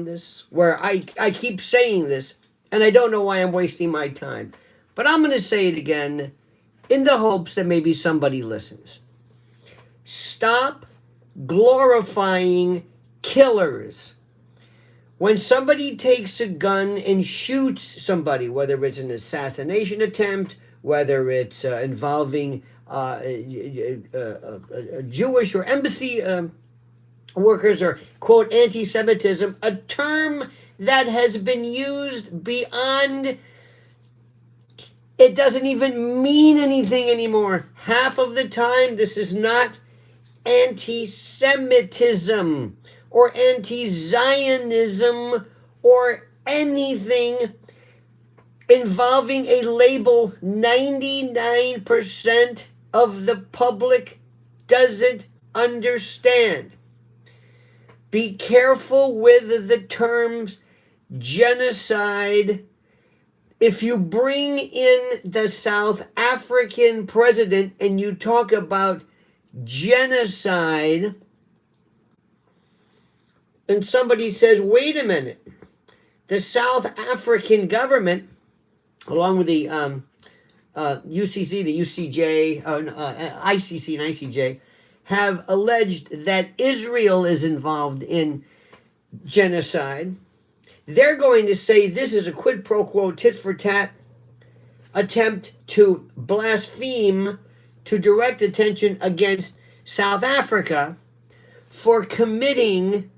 this where I keep saying this, and I don't know why I'm wasting my time, but I'm going to say it again in the hopes that maybe somebody listens. Stop glorifying killers. When somebody takes a gun and shoots somebody, whether it's an assassination attempt, whether it's involving Jewish or embassy workers, or quote anti-Semitism, a term that has been used beyond, it doesn't even mean anything anymore. Half of the time, this is not anti-Semitism or anti-Zionism or anything involving a label 99% of the public doesn't understand. Be careful with the terms genocide. If you bring in the South African president and you talk about genocide, and somebody says, wait a minute, the South African government, along with the UCC, the UCJ, ICC and ICJ, have alleged that Israel is involved in genocide. They're going to say this is a quid pro quo, tit for tat attempt to blaspheme, to direct attention against South Africa for committing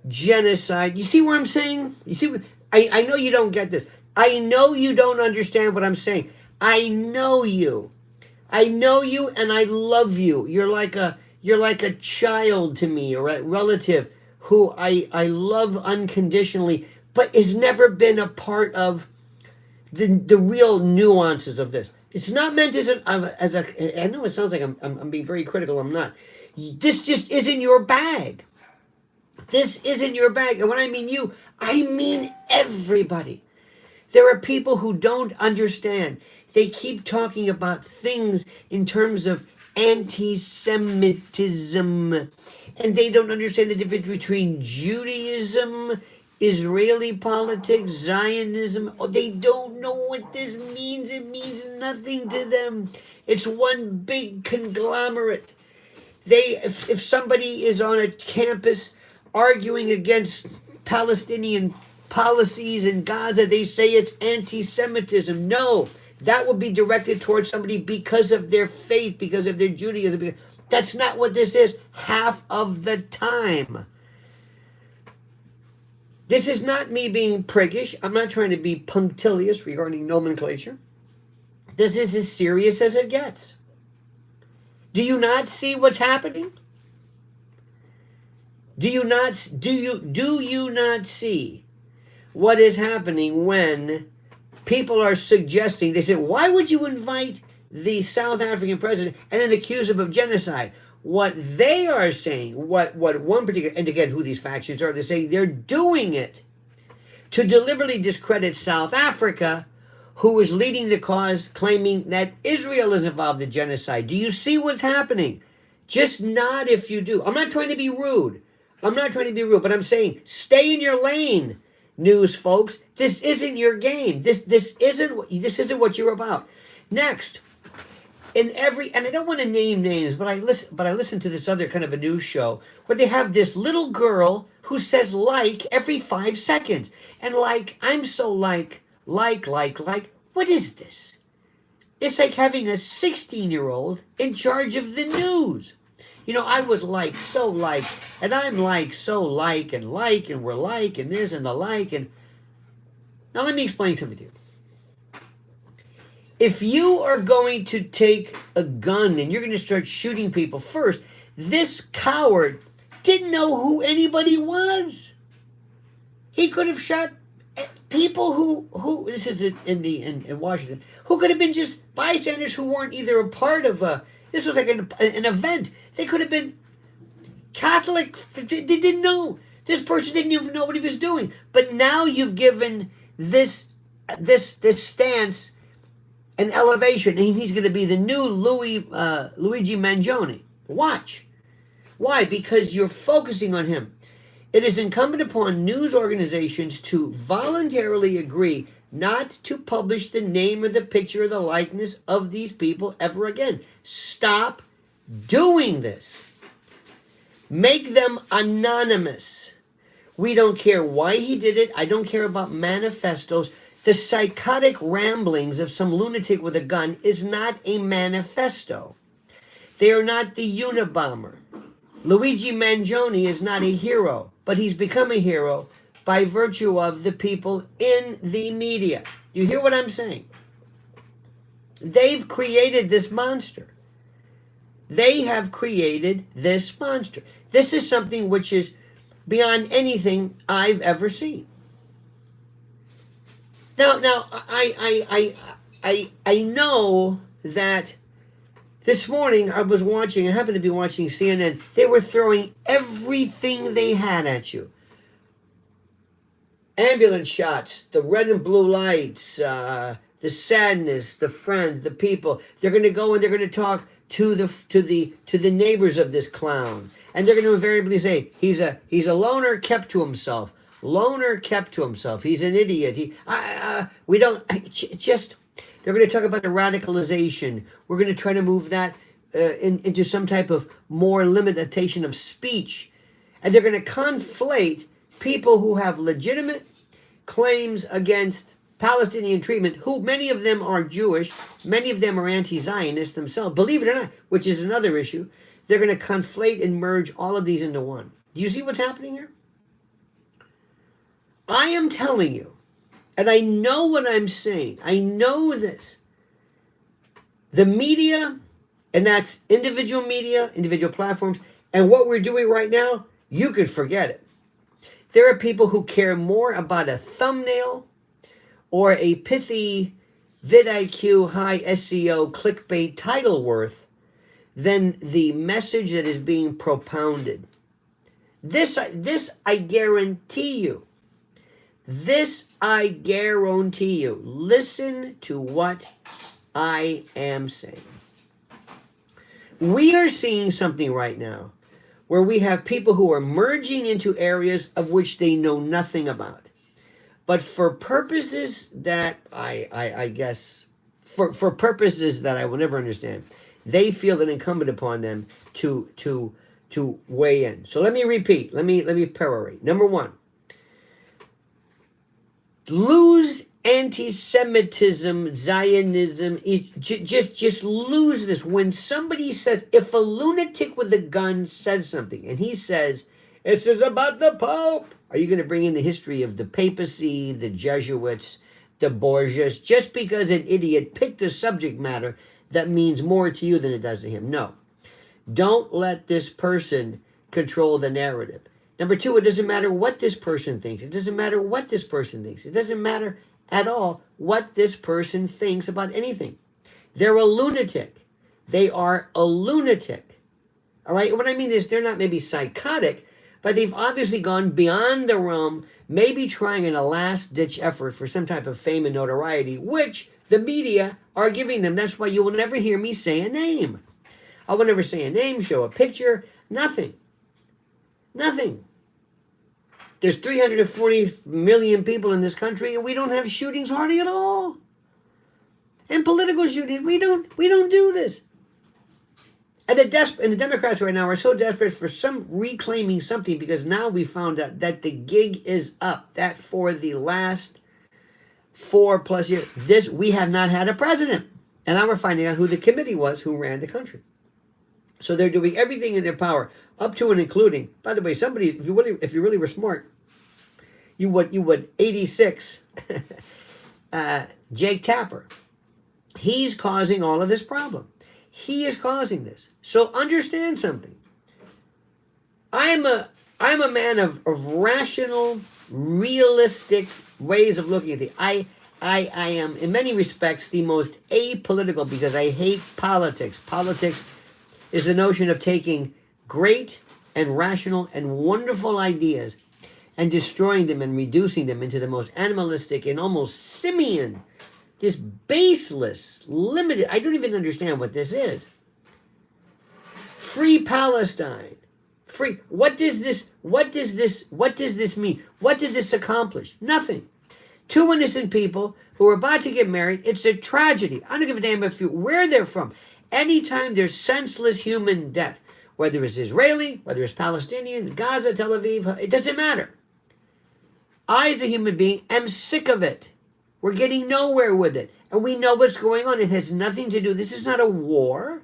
genocide. You see what I'm saying? You see what, I know you don't get this. I know you don't understand what I'm saying. I know you. I know you and I love you. You're like a child to me, or a relative who I love unconditionally, but has never been a part of the real nuances of this. It's not meant as a I know it sounds like I'm being very critical. I'm not. This just isn't your bag. This isn't your bag. And when I mean you, I mean everybody. There are people who don't understand. They keep talking about things in terms of anti-Semitism, and they don't understand the difference between Judaism, Israeli politics, Zionism. Oh, they don't know what this means. It means nothing to them. It's one big conglomerate. If somebody is on a campus arguing against Palestinian policies in Gaza, they say it's anti-Semitism. No, that would be directed towards somebody because of their faith, because of their Judaism. That's not what this is half of the time. This is not me being priggish. I'm not trying to be punctilious regarding nomenclature. This is as serious as it gets. Do you not see what's happening? Do you not see what is happening when people are suggesting, they say, why would you invite the South African president and then accuse him of genocide? What they are saying, what one particular, and again, who these factions are, they're saying they're doing it to deliberately discredit South Africa, who is leading the cause, claiming that Israel is involved in genocide. Do you see what's happening? Just nod if you do. I'm not trying to be rude. But I'm saying stay in your lane, news folks. This isn't your game. This isn't what you're about. Next, and I don't want to name names, but I listen to this other kind of a news show where they have this little girl who says like every 5 seconds. And like, I'm so like, what is this? It's like having a 16-year-old in charge of the news. You know, I was like, so like, and I'm like, so like, and we're like, and this and the like. And now let me explain something to you. If you are going to take a gun and you're going to start shooting people first, this coward didn't know who anybody was. He could have shot people who this is in Washington, who could have been just bystanders who weren't either a part of this was like an event. They could have been Catholic. They didn't know. This person didn't even know what he was doing. But now you've given this stance an elevation, and he's going to be the new Luigi Mangione. Watch. Why? Because you're focusing on him. It is incumbent upon news organizations to voluntarily agree not to publish the name or the picture or the likeness of these people ever again. Stop doing this. Make them anonymous. We don't care why he did it. I don't care about manifestos. The psychotic ramblings of some lunatic with a gun is not a manifesto. They are not the Unabomber. Luigi Mangione is not a hero, but he's become a hero by virtue of the people in the media. Do you hear what I'm saying? They've created this monster. They have created this monster. This is something which is beyond anything I've ever seen. Now, I know that this morning I happened to be watching CNN. They were throwing everything they had at you. Ambulance shots, the red and blue lights, the sadness, the friends, the people. They're going to go and they're going to talk to the neighbors of this clown, and they're going to invariably say he's a loner kept to himself. Loner kept to himself. He's an idiot. They're going to talk about the radicalization. We're going to try to move that into some type of more limitation of speech. And they're going to conflate people who have legitimate claims against Palestinian treatment, who many of them are Jewish, many of them are anti-Zionist themselves, believe it or not, which is another issue. They're going to conflate and merge all of these into one. Do you see what's happening here? I am telling you, and I know what I'm saying. I know this. The media, and that's individual media, individual platforms, and what we're doing right now, you could forget it. There are people who care more about a thumbnail or a pithy vidIQ high SEO clickbait title worth than the message that is being propounded. This I guarantee you. This I guarantee you. Listen to what I am saying. We are seeing something right now where we have people who are merging into areas of which they know nothing about. But for purposes that I guess, for purposes that I will never understand, they feel it incumbent upon them to weigh in. So let me repeat. Let me perorate. Number one, lose anti-Semitism, Zionism. Just lose this. When somebody says, if a lunatic with a gun says something, and he says, "This is about the Pope," are you going to bring in the history of the papacy, the Jesuits, the Borgias, just because an idiot picked a subject matter that means more to you than it does to him? No. Don't let this person control the narrative. Number two, it doesn't matter what this person thinks. It doesn't matter what this person thinks. It doesn't matter at all what this person thinks about anything. They're a lunatic. They are a lunatic. All right? What I mean is they're not maybe psychotic, but they've obviously gone beyond the realm, maybe trying in a last-ditch effort for some type of fame and notoriety, which the media are giving them. That's why you will never hear me say a name. I will never say a name, show a picture, nothing. Nothing. There's 340 million people in this country, and we don't have shootings hardly at all. And political shootings, we don't do this. And the Democrats right now are so desperate for some reclaiming something, because now we found out that the gig is up. That for the last 4+ years, we have not had a president. And now we're finding out who the committee was who ran the country. So they're doing everything in their power, up to and including. By the way, if you really were smart, you would 86 Jake Tapper. He's causing all of this problem. He is causing this. So understand something. I'm a man of rational, realistic ways of looking at things. I am, in many respects, the most apolitical, because I hate politics. Politics is the notion of taking great and rational and wonderful ideas and destroying them and reducing them into the most animalistic and almost simian, this baseless, limited, I don't even understand what this is. Free Palestine. Free. What does this mean? What did this accomplish? Nothing. Two innocent people who are about to get married. It's a tragedy. I don't give a damn where they're from. Anytime there's senseless human death, whether it's Israeli, whether it's Palestinian, Gaza, Tel Aviv, it doesn't matter. I, as a human being, am sick of it. We're getting nowhere with it. And we know what's going on. It has nothing to do. This is not a war.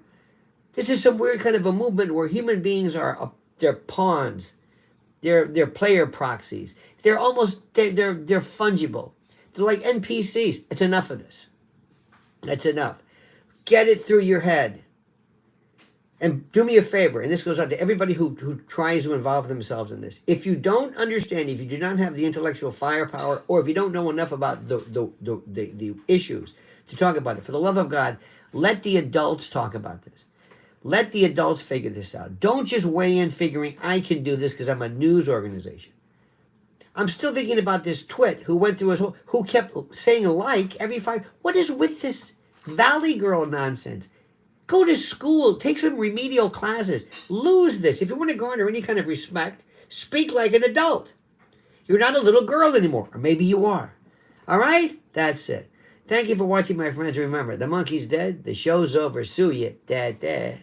This is some weird kind of a movement where human beings are, they're pawns. They're player proxies. They're fungible. They're like NPCs. It's enough of this. That's enough. Get it through your head. And do me a favor, and this goes out to everybody who tries to involve themselves in this. If you don't understand, if you do not have the intellectual firepower, or if you don't know enough about the issues to talk about it, for the love of God, let the adults talk about this. Let the adults figure this out. Don't just weigh in figuring I can do this because I'm a news organization. I'm still thinking about this twit who went through his whole, who kept saying like every 5. What is with this Valley Girl nonsense? Go to school, take some remedial classes, lose this. If you want to garner any kind of respect, speak like an adult. You're not a little girl anymore, or maybe you are. All right? That's it. Thank you for watching, my friends. Remember, the monkey's dead, the show's over. Sue ya. Dad.